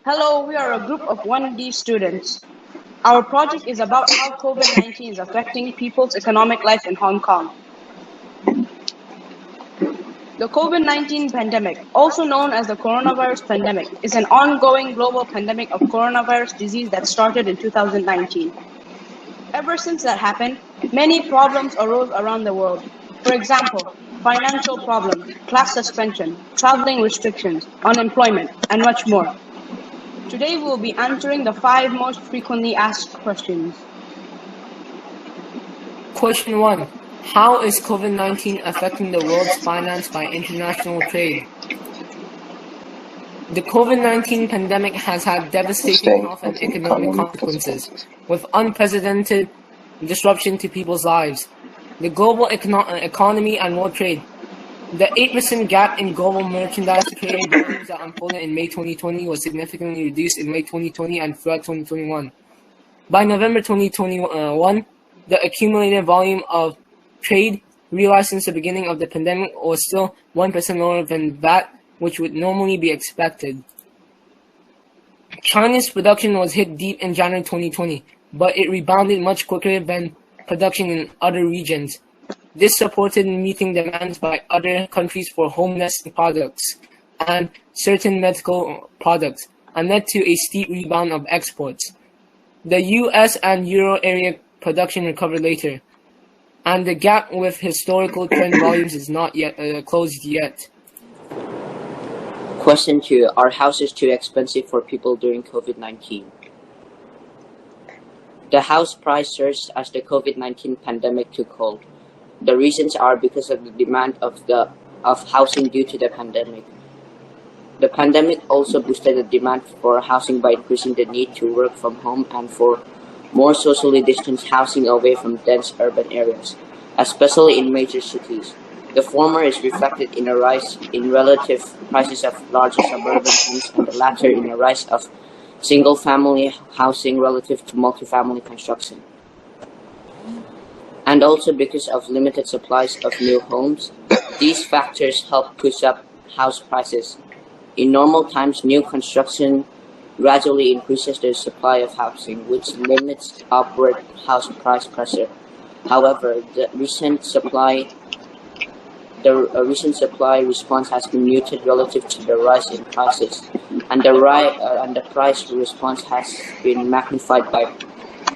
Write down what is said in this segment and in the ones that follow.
Hello, we are a group of 1D students. Our project is about how COVID-19 is affecting people's economic life in Hong Kong. The COVID-19 pandemic, also known as the coronavirus pandemic, is an ongoing global pandemic of coronavirus disease that started in 2019. Ever since that happened, many problems arose around the world. For example, financial problems, class suspension, traveling restrictions, unemployment, and much more. Today we will be answering the 5 most frequently asked questions. Question 1. How is COVID-19 affecting the world's finance by international trade? The COVID-19 pandemic has had devastating health and economic consequences, with unprecedented disruption to people's lives. The global economy and world trade. The 8% gap in global merchandise trade volumes that unfolded in May 2020 was significantly reduced in May 2020 and throughout 2021. By November 2021, the accumulated volume of trade realized since the beginning of the pandemic was still 1% lower than that which would normally be expected. China's production was hit deep in January 2020, but it rebounded much quicker than production in other regions. This supported meeting demands by other countries for home nesting products and certain medical products, and led to a steep rebound of exports. The US and Euro area production recovered later, and the gap with historical trend volumes is not yet closed yet. Question 2. Are houses too expensive for people during COVID-19? The house price surged as the COVID-19 pandemic took hold. The reasons are because of the demand of housing due to the pandemic. The pandemic also boosted the demand for housing by increasing the need to work from home and for more socially distanced housing away from dense urban areas, especially in major cities. The former is reflected in a rise in relative prices of larger suburban homes, and the latter in a rise of single-family housing relative to multifamily construction. And also because of limited supplies of new homes, these factors help push up house prices. In normal times, new construction gradually increases the supply of housing, which limits upward house price pressure. However, the recent supply response has been muted relative to the rise in prices, and the price response has been magnified by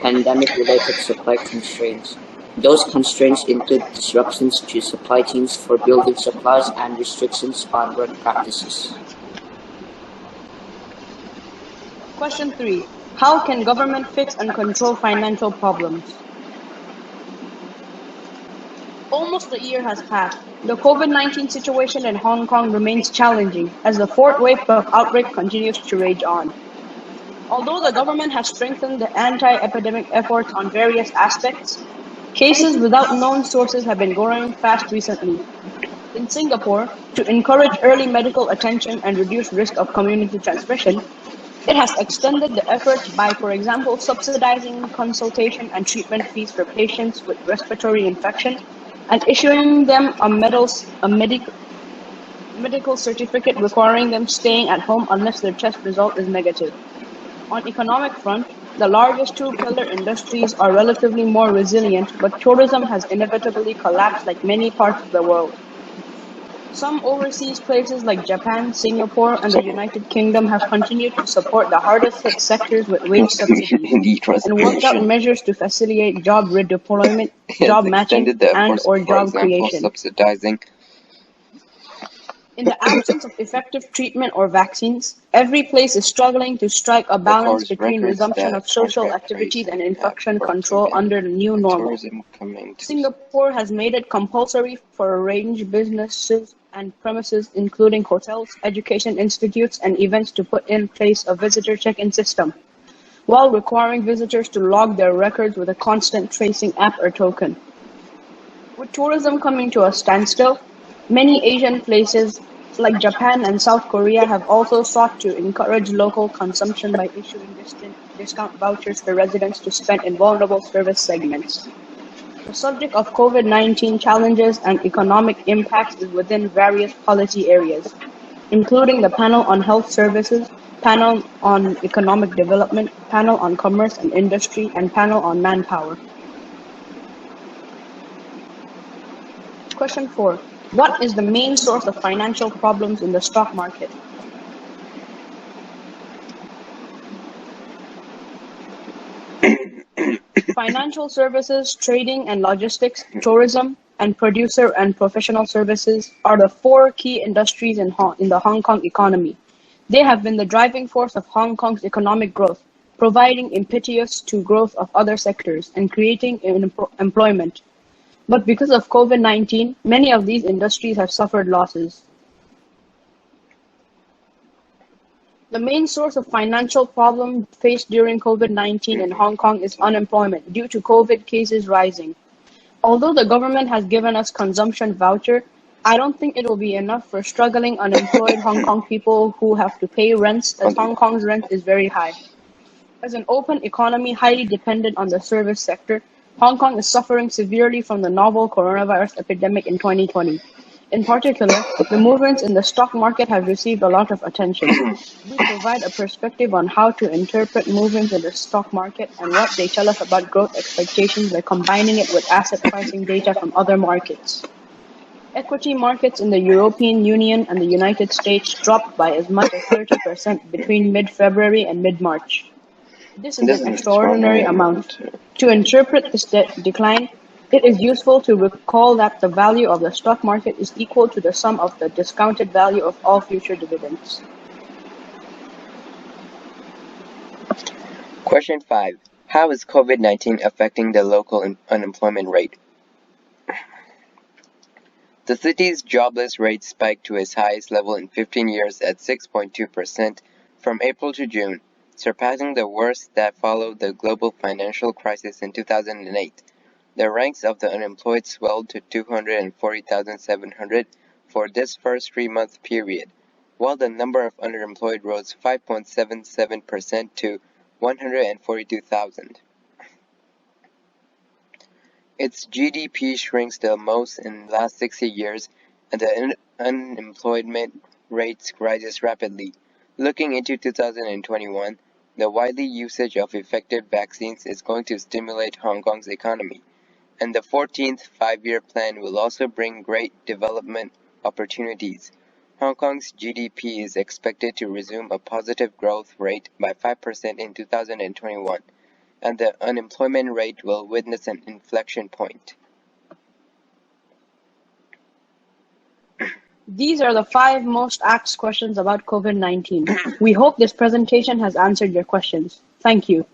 pandemic-related supply constraints. Those constraints include disruptions to supply chains for building supplies and restrictions on work practices. Question 3. How can government fix and control financial problems? Almost a year has passed. The COVID-19 situation in Hong Kong remains challenging as the fourth wave of outbreak continues to rage on. Although the government has strengthened the anti-epidemic efforts on various aspects, cases without known sources have been growing fast recently. In Singapore, to encourage early medical attention and reduce risk of community transmission, it has extended the efforts by, for example, subsidizing consultation and treatment fees for patients with respiratory infection and issuing them a medical certificate requiring them staying at home unless their test result is negative. On economic front, the largest two-pillar industries are relatively more resilient, but tourism has inevitably collapsed like many parts of the world. Some overseas places like Japan, Singapore, and the United Kingdom have continued to support the hardest-hit sectors with wage subsidies and worked out measures to facilitate job redeployment, job matching, and/or job creation. Subsidizing. In the absence of effective treatment or vaccines, every place is struggling to strike a balance between resumption of social activities and infection control under the new normal. Singapore has made it compulsory for arranged businesses and premises, including hotels, education institutes, and events, to put in place a visitor check-in system, while requiring visitors to log their records with a constant tracing app or token. With tourism coming to a standstill, many Asian places like Japan and South Korea have also sought to encourage local consumption by issuing discount vouchers for residents to spend in vulnerable service segments. The subject of COVID-19 challenges and economic impacts is within various policy areas, including the panel on health services, panel on economic development, panel on commerce and industry, and panel on manpower. Question 4. What is the main source of financial problems in the stock market? Financial services, trading and logistics, tourism, and producer and professional services are the 4 key industries in the Hong Kong economy. They have been the driving force of Hong Kong's economic growth, providing impetus to growth of other sectors and creating employment. But because of COVID-19, many of these industries have suffered losses. The main source of financial problem faced during COVID-19 in Hong Kong is unemployment due to COVID cases rising. Although the government has given us consumption voucher, I don't think it will be enough for struggling unemployed Hong Kong people who have to pay rents, as Hong Kong's rent is very high. As an open economy highly dependent on the service sector, Hong Kong is suffering severely from the novel coronavirus epidemic in 2020. In particular, the movements in the stock market have received a lot of attention. We provide a perspective on how to interpret movements in the stock market and what they tell us about growth expectations by combining it with asset pricing data from other markets. Equity markets in the European Union and the United States dropped by as much as 30% between mid-February and mid-March. This is an extraordinary amount. To interpret this decline, it is useful to recall that the value of the stock market is equal to the sum of the discounted value of all future dividends. Question 5. How is COVID-19 affecting the local unemployment rate? The city's jobless rate spiked to its highest level in 15 years at 6.2% from April to June, surpassing the worst that followed the global financial crisis in 2008. The ranks of the unemployed swelled to 240,700 for this first 3-month period, while the number of underemployed rose 5.77% to 142,000. Its GDP shrinks the most in the last 60 years, and the unemployment rate rises rapidly. Looking into 2021, the widely usage of effective vaccines is going to stimulate Hong Kong's economy, and the 14th five-year plan will also bring great development opportunities. Hong Kong's GDP is expected to resume a positive growth rate by 5% in 2021. And the unemployment rate will witness an inflection point. These are the 5 most asked questions about COVID-19. We hope this presentation has answered your questions. Thank you.